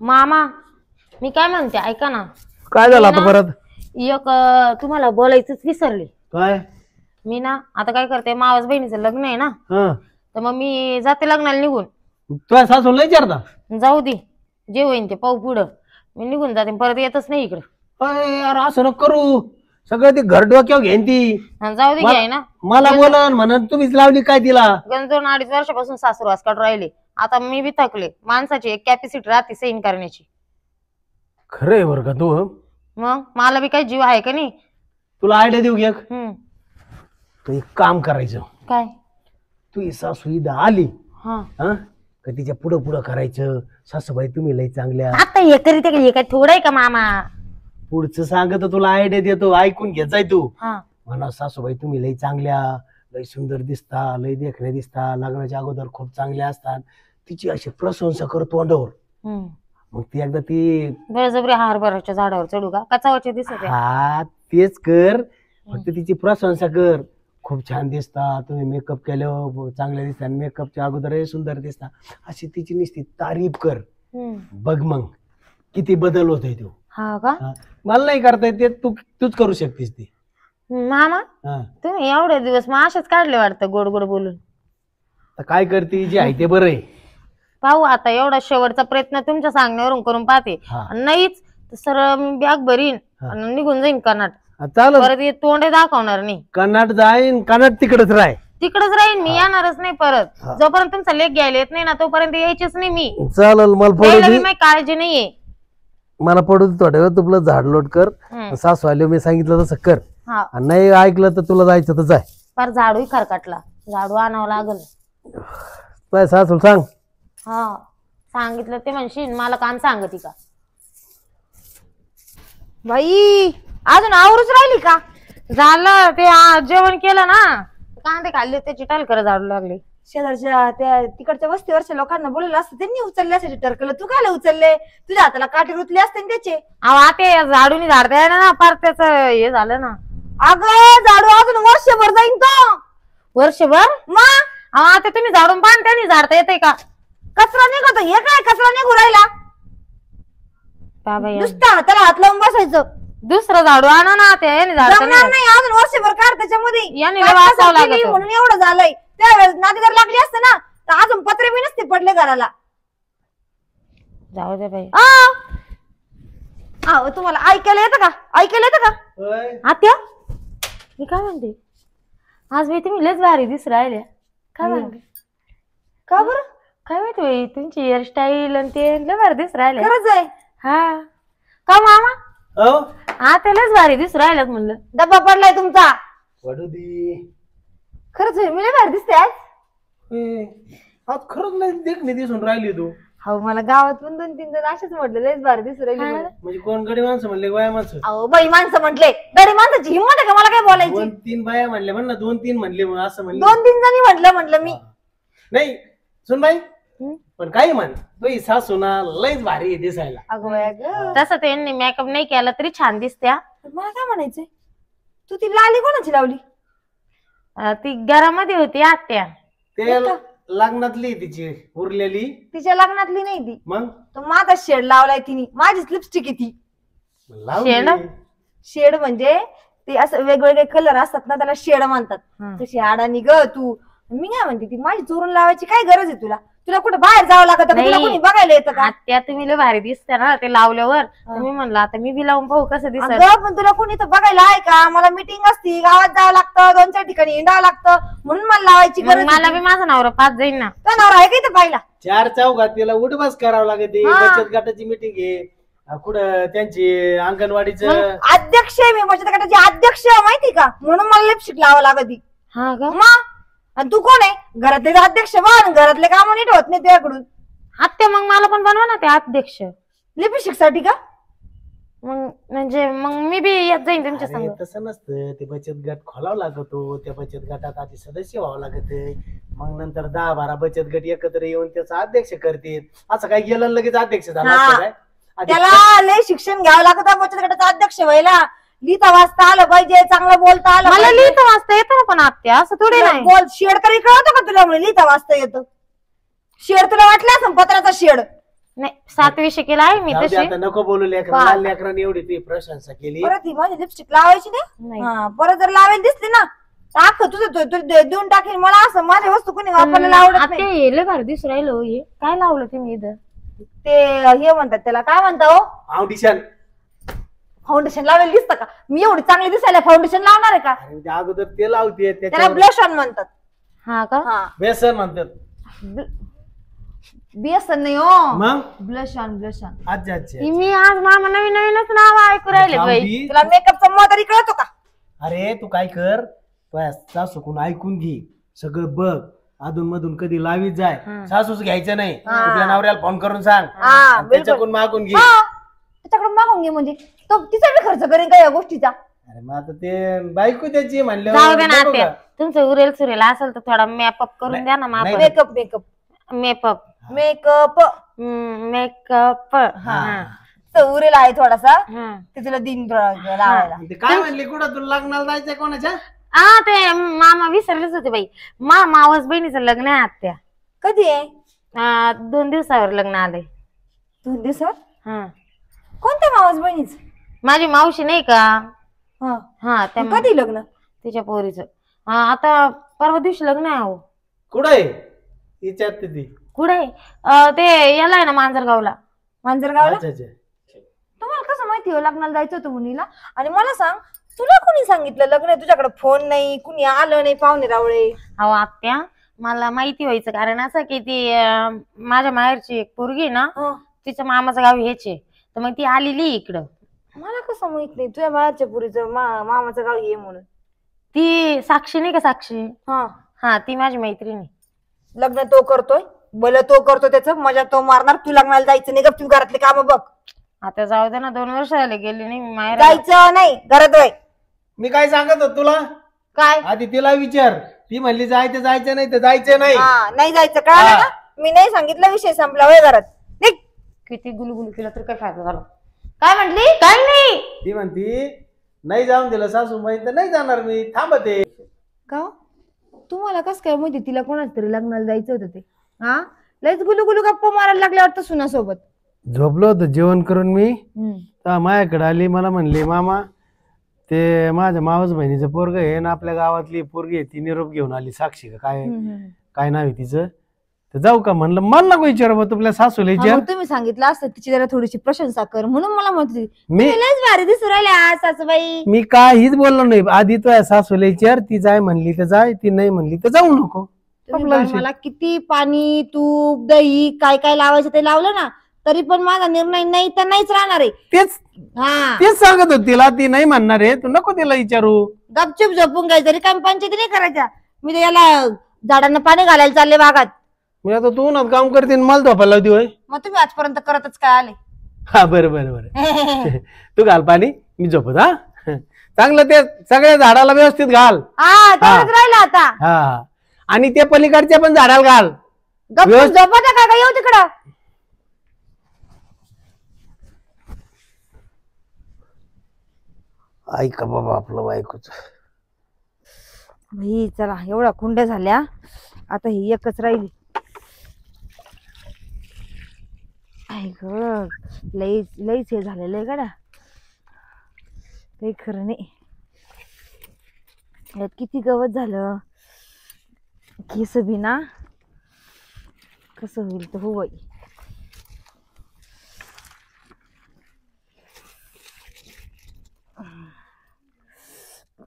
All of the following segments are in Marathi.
मामा मी काय म्हणते ऐका ना. काय झालं आता परत? एक तुम्हाला बोलायचंच विसरले. काय? मी ना आता काय करते, मावस बहिणीचं लग्न आहे ना, तर मग मी जाते लग्नाला निघून. तुझ्या सासूला विचारता? जाऊ दे, जे होईन ते पाहू पुढं. मी निघून जाते, परत येतच नाही इकडे. यार असं नको करू, सगळं ती घर डोक्यावर घेईन ती. जाऊ दे घ्याय ना. मला बोलन म्हणून तुम्हीच लावली काय तिला? गण 2-2.5 वर्षापासून सासुरवास काढून राहिले. आता मी बी थकले. माणसाची एक कॅपॅसिटी राहते सैन करण्याची. खरंय बरं का तू? मग मला बी काही जीव आहे का नाही? तुला आयडिया देऊ घे. तू एक काम करायचं. काय? तू सासू इथं आली हा का तिच्या पुढं पुढं करायचं, सासूबाई तुम्ही लई चांगल्या. आता हे करीत का, हे काय थोडं आहे का मामा? पुढचं सांगत तुला आयडिया देतो, ऐकून घ्यायचाय तू. हा म्हणा सासूबाई तुम्ही लई चांगल्या, लई सुंदर दिसता, लई देखणे दिसता, लग्नाच्या अगोदर खूप चांगल्या असतात. तिची अशी प्रशंसा कर तोंडावर. मग ती एकदा ती बळजबरी हरभऱ्याच्या झाडावर चढू का? कचावचे दिसत? हा तेच कर, फक्त तिची प्रशंसा कर. खूप छान दिसता तुम्ही, मेकअप केल्यावर चांगल्या दिसता, मेकअपच्या अगोदर सुंदर दिसता, अशी तिची नुसती तारीफ कर. बघ मग किती बदल होतोय तो. हा का? मला नाही करता येते, तूच करू शकतेस ती. मामा तुम्ही एवढे दिवस मग असेच काढले वाटतं गोड गोड बोलून. काय करते, जे आहे ते बरं आहे. पाहू आता, एवढा शेवटचा प्रयत्न तुमच्या सांगण्यावरून करून पाहते. नाहीच तर सरळ मी बॅग भरीन आणि निघून जाईन कर्नाट. चालेल, परत हे तोंडे दाखवणार नाही. कर्नाट जाईन, कर्नाट तिकडेच राह. तिकडेच राहीन मी, येणारच नाही परत. जोपर्यंत तुमचा लेख घ्यायला येत नाही ना, तोपर्यंत यायचीच नाही मी. चालेल, मला काळजी नाहीये. मला पडू दे थोड्या वेळ. तुला झाड लोट कर, सासू आले मी सांगितलं तसं कर. नाही ऐकलं तर तुला जायचं तर जाय. पर झाडूही खरकटला, झाडू आणावं लागल. काय सासू सांग. हा सांगितलं ते म्हणशील मला काम सांगती का बाई? अजून आवरूच राहिली का? झालं ते जेवण केलं ना, कांदे खाल्ले, त्याची टालकर झाडू लागले. शेजारच्या त्या तिकडच्या वस्तीवरच्या लोकांना बोलवलं असतं, त्यांनी उचलले असायचे टरकल. तू काय उचलले? तुझ्या हाताला काटे रुतले असते ना त्याचे. ते झाडूनी झाडता ना, पार त्याच हे झालं ना. अगं झाडू अजून वर्षभर जाईन तो. वर्षभर? मग आता तुम्ही झाडून पान त्याने झाडता येते का? कचरा निघतो. हे काय कचरा निघू राहिला? नुसतं हाताला हात लावून बसायचं. दुसरं झाडू आणा ना, ते नाही अजून वर्षभर काढ त्याच्यामध्ये. म्हणून एवढं झालंय. त्यावेळेस नादी जर लागली असते ना तर अजून पत्रे बी नसते पडले घराला. जाऊ दे बाई. तुम्हाला ऐकायला येतं का? ऐकायला येतं का? आत्या मी काय म्हणते, आज मी तुम्ही लयच भारी दिस राहिल्या. काय म्हणते? का बरं? काय माहिती बाई, तुमची हेअरस्टाईल आणि ते लय भारी दिस राहिल्या. खरंच आहे? हा का मामा? त्यालाच भारी दिसू राहिल्यात म्हणलं. डब्बा पडलाय तुमचा. पडू दे. खरंच आहे, मी लय भारी दिसते आज. आज खरंच लय देखणी दिसून राहिली तू. हो, मला गावात पण 2-3 जण असेच म्हटले, लयच भारी दिसू राहिली. म्हणजे कोण गडी माणसं म्हणले, बाया माणसं? अहो बाई माणसं म्हटले. गडी माणसाची हिंमत आहे का मला काय बोलायची? 2-3 बाया म्हणले म्हण ना, 2-3 म्हणले म्हणून असं म्हणले. 2-3 जणी म्हटलं मी. नाही सुन बाई, पण काही म्हण तुझी सासू ना लयच भारी दिसायला. अगं तसं त्यांनी मेकअप नाही केला तरी छान दिसत्या. मला काय म्हणायचंय, तू ती लाली कोणाची लावली? ती घरामध्ये होती आत्या. ते लग्नातली तिची उरलेली. तिच्या लग्नातली नाही ती. मग तो माझा शेड लावलाय तिने. माझीच लिपस्टिक आहे ती. शेड म्हणजे ते असं वेगवेगळे कलर असतात ना, त्याला शेड म्हणतात. तशी आडानी ग तू. मी काय म्हणते, ती माझी चोरून लावायची काय गरज आहे तुला? तुला कुठे बाहेर जावं लागत? तुला कोणी बघायला येतं का? आत्या तुम्ही लय भारी दिसत्या ना ते लावल्यावर. मी म्हणलं आता मी बी लावून पाहू कसं दिसत. पण तुला कोणी तर बघायला आहे का? मला मीटिंग असती, गावात जावं लागतं, 2-4 ठिकाणी हिंडावं लागतं, म्हणून मला लावायची गरज. मला बी माझा नवरा 5 जाईन ना. तो नवरा आहे का इथं पाहिला? 4 चौघात तिला उठबस करावं लागते. बचत गटाची मीटिंग आहे, कुठं त्यांची अंगणवाडीचं अध्यक्ष आहे मी, बचत गटाची अध्यक्ष माहिती का? म्हणून मला लिपस्टिक लावावं लागत. हा का? आणि तू कोण आहे? घरातले अध्यक्ष बन, घरातले काम नीट होत नाही तुझ्याकडून. आत्या मग मला पण बनवा ना ते अध्यक्ष. लिपस्टिक साठी का? मग म्हणजे मग मी बी येत जाईन तुमच्या संग. तसं नसतं, ते बचत गट खोलावा लागतो. त्या बचत गटात आधी सदस्य व्हावं लागत, मग नंतर 10-12 बचत गट एकत्र येऊन त्याचा अध्यक्ष करतील. असं काय गेलं लगेच अध्यक्ष झाला? त्याला लय शिक्षण घ्यावं लागतं बचत गटाचा अध्यक्ष व्हायला. लिहिता वाचता आलं पाहिजे, चांगलं बोलता आलं. मला लिहिता वाचता येतं ना, पण आत्या असं थोडी नाही. बोल शेड तरी कळतं का तुला? म्हणे लिहिता वाचता येतं. शेड तुला वाटलं असं पत्राचा शेड. नाही 7वी शिकेला आहे मी जाऊ दे तशी. आता, नको बोलू लेकरांना. लेकरांनी एवढी ती प्रशंसा केली. परत ही माझी लिपस्टिक लावायची नाही. नाही. हा, परत जर लावायला दिसली ना अख्खं तुझं देऊन टाकेन. मला असं माझी वस्तू कोणी वापरायला आवडत नाही. ते लय भारी दिसू राहिलो हे काय लावलं तुम्ही इथं? ते हे म्हणतात त्याला काय म्हणता हो, ऑडिशन. फाउंडेशन लावलेलं दिसतं का? मी एवढी चांगली दिसायला फाउंडेशन लावणार आहे का? अरे त्या अगोदर ते लावते त्याला त्याच्यावर ब्लश ऑन म्हणतात. हा का? हा, बेसन म्हणतात. बेसन नाही हो, मग ब्लश ऑन ब्लश ऑन. अच्छा अच्छा. ही मी आज मामा नवीन नवीनच नाव ऐकू राहिले बाई. जाऊ दे. तुला मेकअपचा मोदरी कळतो का? अरे तू काय कर, सासूकून ऐकून घे सगळं बघ. अधून मधून कधी लावीत जाय. सासूच घ्यायचं नाही. तुझ्या नवऱ्याला फोन करून सांग. हा, आणि त्याच्याकडून मागून घे. हा, त्याच्याकडून मागून घे म्हणजे तो तिचा बी खर्च करेन का या गोष्टीचा? अरे मग आता ते बायको त्याची म्हणलं. जाऊ दे ना आत्या, तुमचं उरेल सुरेल असेल तर थोडा मेकअप करून द्या ना मामा. Makeup makeup makeup makeup makeup. उरेल आहे थोडासा, ते तुला दिन लावायला. ते काय म्हणली कुठं तुला लग्नाला जायचंय कोणाच्या? हा ते मामा विसरलेच होते बाई. मावस बहिणीचं लग्न आहे आत्या. कधी आहे? 2 दिवसावर लग्न आलंय. 2 दिवसात? हा, कोणत्या मावस बहिणीच? माझी मावशी नाही का? हा, हा त्या कधी लग्न? तिच्या पोरीचं. आता परवा दिवशी लग्न आहे. अहो कुठं आहे विचारते ती. कुठे? ते याला आहे ना मांजरगावला. मांजरगावला? अच्छा अच्छा. तुम्हाला कसं माहिती हो लग्नाला जायचं होतं मुलीला? आणि मला सांग, तुला कोणी सांगितलं लग्न आहे? तुझ्याकडे फोन नाही, कुणी आलं नाही, पाहुणे रावळे? अहो आत्या, मला माहिती व्हायचं कारण असं की ती माझ्या माहेरची एक पोरगी ना, तिचं मामाचं गाव हेच आहे, तर मग ती आलेली इकडं. मला कसं माहित नाही तुझ्या बाहेरच्या पुरीचं मामाचं गाव ये म्हणून? ती साक्षी नाही का? साक्षी. हा हा, ती माझी मैत्रिणी. लग्न तो करतोय, भलं तो करतो, त्याचं मजा तो मारणार. तू लग्नाला जायचं नाही, गप तू घरातले काम बघ. आता जाऊ दे ना, 2 वर्ष झाले गेली नाही मी माहेर. जायचं नाही घरात वय. मी काय सांगत होतो तुला? काय? आधी तिला विचार. ती म्हणली जायचं जायचं नाही तर जायचं नाही. हा, नाही जायचं कळलं ना? मी नाही सांगितलं, विषय संपला. वय घरात निघ. किती गुलगुल केलं तर काय फायदा झाला? काय म्हटली? काय नाही. ती म्हणती नाही जाऊन दिलं सासूबाई तर नाही जाणार मी, थांबते. का तुम्हाला कस काय माहिती तिला कोणाच तरी लग्नाला जायचं होतं ते? हा, लयच गुलू गुलू गप्पा मारायला लागल्यावर तर सुनासोबत. झोपलो होतो जेवण करून मी, तर माझ्याकडे आली. मला म्हणली मामा ते माझ्या मावस बहिणीचं पोरग आहे ना, आपल्या गावातली पोरगी आहे, ती निरोप घेऊन आली. साक्षी का काय काय नाव आहे तिचं, तर जाऊ का? म्हणलं मला नको विचार बा, तुला सासूला विचार. तुम्ही सांगितलं असतं तिची जरा थोडीशी प्रशंसा कर म्हणून मला म्हणते मी भारी दिसू राहिल्या सासूबाई. मी काहीच बोललो नाही. आधी तो सासूला विचार, ती जाय म्हणली तर जाय, ती नाही म्हणली तर जाऊ नको. मला किती पाणी तूप दही काय काय लावायचं ते लावलं ना, तरी पण माझा निर्णय नाही तर नाहीच राहणार आहे. तेच सांगत होती तिला, ती नाही म्हणणार आहे, तू नको तिला विचारू. गपचूप झोपून काय तरी काय पंचायती नाही करायच्या. मी याला झाडांना पाणी घालायला चालले बागात. मी आता तू ना काम करते मला झोपायला लावती होय. मग तुम्ही आजपर्यंत करतच काय आले? हा बरं बरं बरं. तू घाल पाणी, मी झोपत. हा चांगलं ते सगळ्या झाडाला व्यवस्थित घाल. हा तेवढंच राहिलं आता. हा, आणि ते पलीकडच्या पण झाडाला घाल. गपचूप झोपत का येऊ तिकडं. ऐका बाबा आपलं बायकोच. भाई चला, एवढ्या कुंड्या झाल्या, आता ही एकच राहिली. ऐक लईच लईच हे झालेलं आहे गड्या, काही खरं नाही. यात किती गवत झालं. केस बी ना कसं होईल तर हो बाई.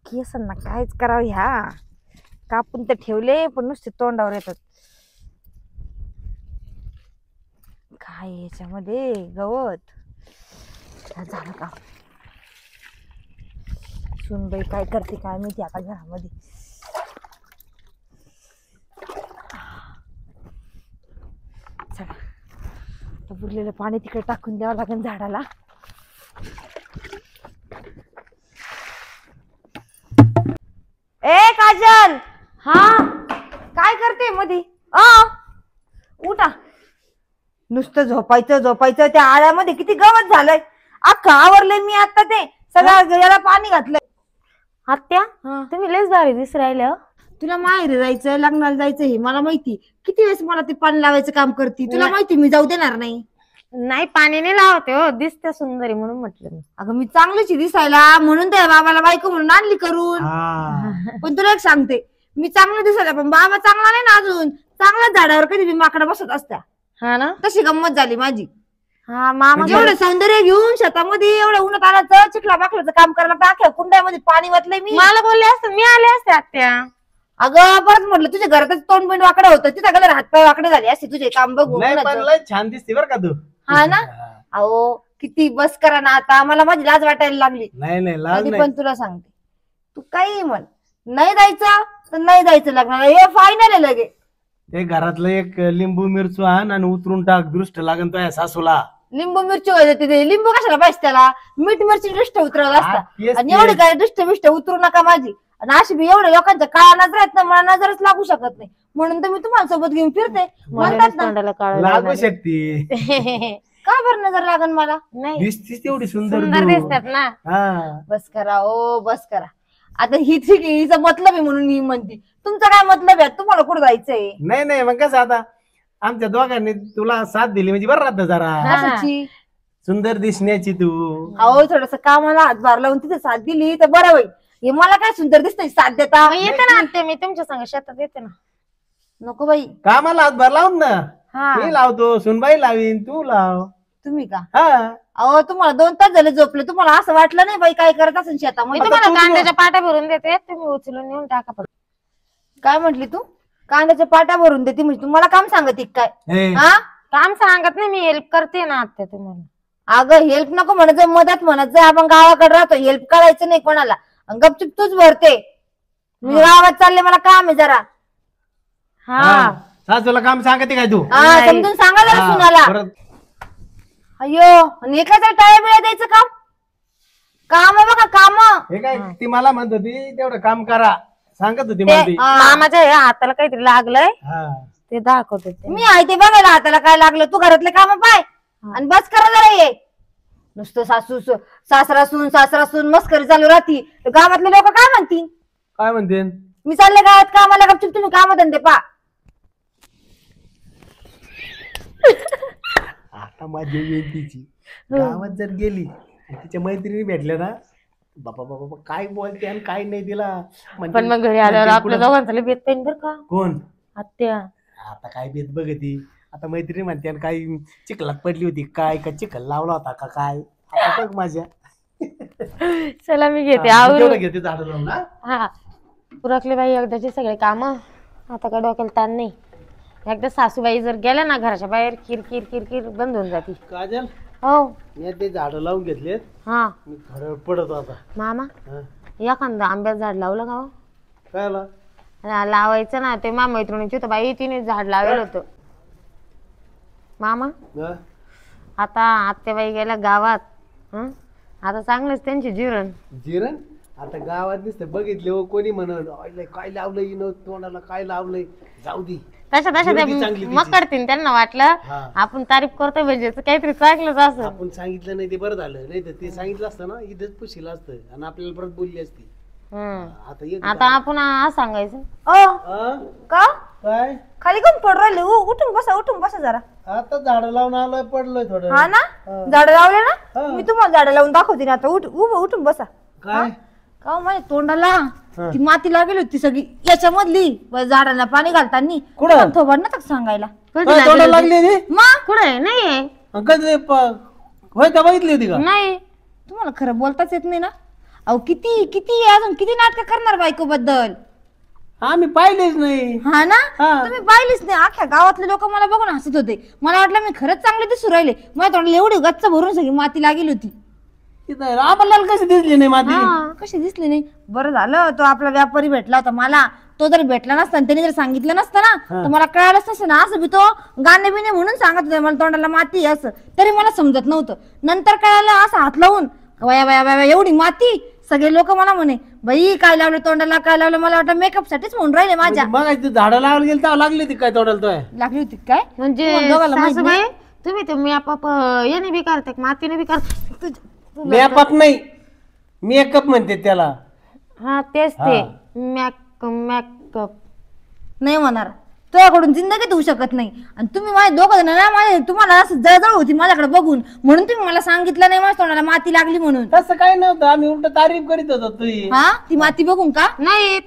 केसांना कायच करावं, ह्या कापून तर ठेवले पण नुसते तोंडावर येतात. काय याच्यामध्ये गवत झालं का? सुनबाई काय करते काय माहिती आता घरामध्ये. चला, बुरलेलं पाणी तिकडे टाकून द्यावं लागेल झाडाला. ए काजल, हा काय करते मध्ये? उठा. नुसतं झोपायचं झोपायचं. त्या आळ्यामध्ये किती गवत झालंय. अख्खं आवरलंय मी आता, ते सगळं याला पाणी घातलंय. आत्या तुम्ही लयच भारी दिसू राहिल्या. तुला माहेरी जायचं लग्नाला जायचं हे मला माहिती. किती वेळेस मला ते पाणी लावायचं काम करते तुला माहिती मी जाऊ देणार नाही. नाही पाणी नाही लावते हो, दिसते सुंदरी म्हणून म्हटलं मी. अगं मी चांगलीच आहे दिसायला म्हणून त्या बाबाला बायको म्हणून आणली करून. पण तुला एक सांगते मी चांगलं दिसायला पण बाबा चांगला नाही ना अजून. चांगल्या झाडावर कधी मी माकडा बसत असत्या. हा ना. तशी गंमत झाली माझी. हा मामा एवढं सौंदर्य घेऊन शेतामध्ये एवढं उन्हात आणायचं चिखला बाखलाचं काम करायला टाक्या कुंड्यामध्ये पाणी वाटलंय मी. मला बोलले असते मी आले असते आत्या. अगं परत म्हटलं तुझ्या घरातच तोंड बिंड वाकडं होतं तिथं गेलं हातपाय वाकडे झाले असते तुझे काम बघून. छान दिसते बरं का तू. हा ना. अहो किती बस करा ना आता मला माझी लाज वाटायला लागली. नाही लाज कधी नाही. पण तुला सांगते तू काही म्हण नाही जायचं तर नाही जायचं लग्नाला हे फायनल आहे लगे. ते घरातलं एक लिंबू मिरचू आण आणि उतरून टाक दृष्ट लागन तो सासूला. लिंबू मिरची वगैरे तिथे लिंबू कशाला पाहिजे त्याला मिठ मिरची दृष्ट उतरवलं असता आणि एवढे काय दृष्ट बिष्ट उतरू नका माझी. आणि अशी बी एवढ्या लोकांच्या काळा नजर आहेत ना मला नजरच लागू शकत नाही म्हणून तर मी तुम्हाला सोबत घेऊन फिरते. म्हणतात ना तोंडाला काळं लागू शकते. का बरं नजर लागन मला. नाही दिसतीस तेवढी सुंदर सुंदर तू. दिसतात ना. हा बस करा ओ बस करा. आता ही ठीक आहे हिचा मतलब आहे म्हणून ही म्हणते. तुमचा काय मतलब आहे तुम्हाला कुठं जायचंय. नाही मग कसं आता आमच्या दोघांनी तुला साथ दिली म्हणजे बरं राहतं जरा. कशाची सुंदर दिसण्याची तू. अहो थोडस कामाला हातभार लावून तिथे साथ दिली तर बरं होईल. हे मला काय सुंदर दिसतंय साथ देता. मग येते ना आत्या मी तुमच्या संग शेतात येते ना. नको बाई कामाला हातभार लावून ना. हा मी लावतो सुनबाई लावीन तू लाव. तुम्ही का हा अहो तुम्हाला 2 तास झाले झोपले तुम्हाला असं वाटलं नाही बाई काय करत असेल मी शेतामध्ये. तुम्हाला कांद्याच्या पाट्या भरून देते तुम्ही उचलून नेऊन टाका फक्त. काय म्हटली तू कांद्याच्या पाट्या भरून देते म्हणजे तुम्हाला काम सांगते काय. हे, हा काम सांगत नाही मी हेल्प करते ना आत्या तुम्हाला. अगं हेल्प नको म्हणायचं मदत म्हणायचं आपण गावाकडे राहतो हेल्प करायचं नाही कोणाला. गपचूप तूच भरते. मी गावात चालले मला काम आहे जरा. हा सासूला काम सांगते काय तू. हा समजून सांगा जरा सुनाला. परत अयो आणि एखाद्या टाळ्या बिळ्या द्यायचं काम काम आहे बघा काम. हे काय ती मला म्हणत होती तेवढं काम करा सांगत होती मला ती. मामाच्या ह्या हाताला काहीतरी लागलंय हा. ते दाखवते ते. मी आहे ते बघायला हाताला काय लागलं तू घरातले काम पाय आणि बस करा जरा ये. नुसतं सासरा सून मस्करी चालू राहती गावातले लोक काय म्हणतील. काय म्हणते मी चालले गावात कामाला गपचूप तुम्ही काम धंदे पा. आता माझी येईल तिची गावात जर गेली आणि तिच्या मैत्रिणी भेटल्या ना बाबा बाबा काय बोलते आणि काय नाही तिला म्हणते- पण मग घरी आल्यावर आपल्या दोघांचा बेत पेन बर का कोण आत्या. आता काय बेत बघती आता मैत्रिणी म्हणते आणि काही चिखलात पडली होती काय का चिखल लावला होता का काय आता बघ माझ्या. चला मी घेते हा, आवरून. तेवढं घेते झाडं लावून हा. हा पुरकले बाई एकदाचे सगळे काम आता काय डोक्याला ताण नाही. एकदा सासूबाई जर गेल्या ना घराच्या बाहेर किरकिर किरकिर बंद होऊन जाती. काजल हो मी ते झाडं लावून घेतलेत हा मी खरं पडत आता. मामा हा. एखादं आंब्याचं झाड लावलं का हो? काय ला लावायचं ना ते मामा मैत्रिणीची होतं बाई तिने झाड लावलं होतं. मामा हा? आता आत्याबाई गेल्या गावात हं? आता चांगलंच त्यांची जिरण. जिरण आता गावात दिसतं बघितले हो कोणी म्हणत काय लावलंय न तोंडाला काय लावलंय जाऊ दे. तशा जिरती ते चांगली मग तिची. करतील त्यांना वाटलं हा. आपण तारीफ करतोय म्हणजे काहीतरी चांगलंच असं. आपण सांगितलं नाही ते बरं झालं नाही तर ते सांगितलं असतं ना इथेच पुशील असतं आणि आपल्याला परत बोलली असती. आता एक आता आपण आज सांगायचं हा? का काय खाली कोण पड राहिले उठून बसा जरा. आता झाडं लावून आलोय पडलोय थोडं. हा ना झाडं लावले ना मी तुम्हाला झाडं लावून दाखवते ना आता उठून बसा. काय का माझ्या तोंडाला ती माती लागेल होती सगळी याच्यामधली झाडाला पाणी घालताना कुठं? थोबड ना सांगायला. काय तोंडाला लागली होती? मग कुठे नाहीये होय का बघितली होती का? नाही तुम्हाला खरं बोलताच येत नाही ना. अहो किती किती अजून किती नाटक करणार बायको बद्दल. आम्ही पाहिलेच नाही. हा ना हा. तुम्ही पाहिलीच नाही अख्ख्या गावातले लोक मला बघून हसत होते. मला वाटलं मी खरंच चांगले दिसू राहिले माझ्या तोंडाला एवढी गच्च भरून सगळी माती लागेल होती. इथं आम्हाला कशी दिसली नाही माती. कशी दिसली नाही. बरं झालं तो आपला व्यापारी भेटला होता मला. तो जर भेटला नसता आणि त्याने जर सांगितलं नसतं ना तर मला कळालंच नसतं ना. असं बी तो गाणे बिणे म्हणून सांगत होता मला तोंडाला माती असं तरी मला समजत नव्हतं. नंतर कळालं असं हात लावून वया वया वया एवढी माती. सगळे लोक मला म्हणे बाई काय लावलं तोंडाला काय लावलं. मला वाटतं मेकअप साठीच म्हणून राहिले माझ्या. मग झाडं लावायला गेली तेव्हा लागली होती काय तोंडाला तोय लागली होती काय म्हणजे तुम्हाला दोघाला माहित सासूबाई तुम्ही ते मी याने बी करते मातीने बी करते. मेकअप नाही मेकअप म्हणते त्याला. हा तेच ते मॅक मेकअप. नाही होणार, तुझ्याकडून जिंदगीत होऊ शकत नाही. आणि तुम्ही माझे दोघं जण ना, माझे तुम्हाला असं जळजळ होती माझ्याकडे बघून, म्हणून तुम्ही मला सांगितलं नाही माझ्या तोंडाला माती लागली म्हणून. तसं काही नव्हतं, आम्ही उलट तारीफ करीत होतो तुझी. हा, ती माती बघून का? नाही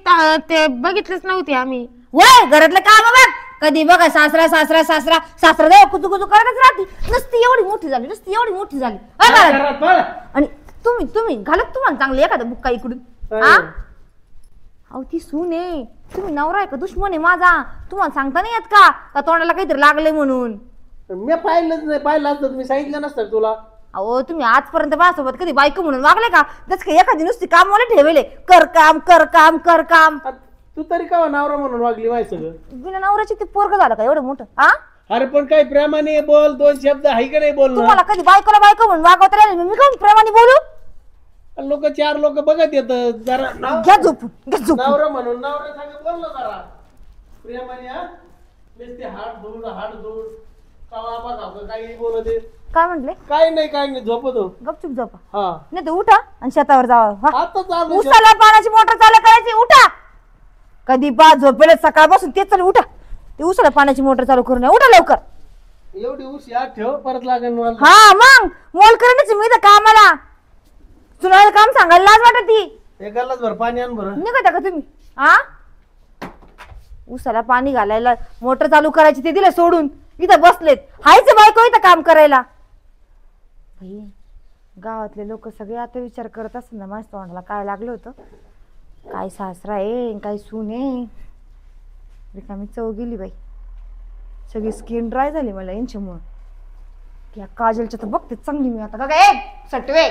ते बघितलंच नव्हते आम्ही. वय घरातलं काम बघ, कधी बघा सासरा सासरा सासरा सासरा देव कुचू कुचू करतच राहते. नुसती एवढी मोठी झाली, नुसती एवढी मोठी झाली. घरात पळ. आणि तुम्ही घालत तुम्हाला चांगलं एखादं बुक्का इकडून. हा, अहो ती सून आहे, तुम्ही नवरा आहे का दुश्मन आहे माझा? तुम्हाला सांगता नाही येत का तोंडाला काहीतरी लागलंय म्हणून? मी पाहिलंच नाही, पाहिलं असतं मी सांगितलं नसतं तुला. अहो तुम्ही आजपर्यंत माझ्यासोबत कधी बायको म्हणून वागले का? जस काही एखादी नुसती कामवाले ठेवले, कर काम कर काम कर काम. तू तरी का नवरा म्हणून वागली माहिती सगळं? बिना नवऱ्याची ते पोरग झालं का एवढं मोठं? हा, अरे पण काही प्रेमाने बोल, दोन शब्द हाय का नाही बोल. तुम्हाला कधी बायकोला बायको म्हणून वागवता राहिले, मी कोण प्रेमाने बोलू? लोक चार लोक बघत येत जरा घ्या झोपून, घ्या झोपून. नवरा म्हणून नवरा सांगत बोल ना जरा प्रेमाने. हा, नुसते हात धूड कावा बघा काही बोलत आहे. काय म्हटले? काय नाही झोपतो. गपचूप झोपा, हा, नाही तर उठा आणि शेतावर जावा. आता चालू उसाला पाण्याची मोटर चालू करायची, उठा. कधी बा झोपेल सकाळपासून तेच चालू, उठा. ते उसाला पाण्याची मोटर चालू करून या, उठा लवकर. एवढी उशी आत ठेव, परत लागेल मला. हा मग मोल करणच मी तर कामाला. तुला काम सांगायला लाज वाटत ती. एकालाच भर पाणी आण बरं. निघता का तुम्ही? हा, उसाला पाणी घालायला मोटर चालू करायची ते दिलं सोडून, इथं बसलेत. हायच बायको इथं काम करायला. बाई, गावातले लोक सगळे आता विचार करत असत ना माझ्या तोंडाला काय लागलं होतं, काय सासरा आहे काय सून आहे. रिकामी चव गेली बाई, सगळी स्किन ड्राय झाली मला यांच्यामुळं. या काजलच्या तर बघते चांगली मी आता. का काय सटवे